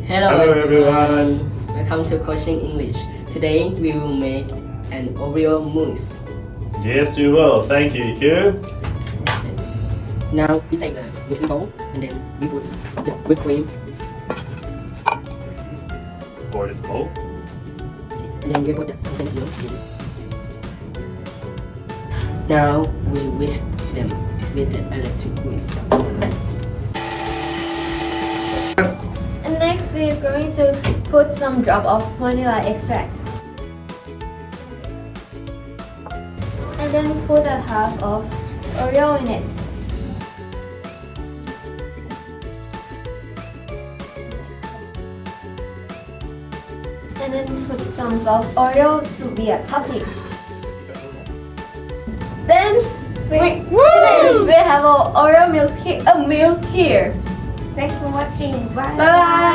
Hello Hello everyone. everyone. Welcome to Coaching English. Today we will make an Oreo mousse. Yes, you will. Thank you, Q. Now we take the mixing bowl and then we put the whipped cream Pour it bowl. and then we put the condensed milk in. Now we whisk them with the electric whisk. And next we are going to put some drop of vanilla extract. And then put a half of Oreo in it. And then put some soft Oreo to be a topping. Then we have our Oreo mousse here. Thanks for watching. Bye. Bye.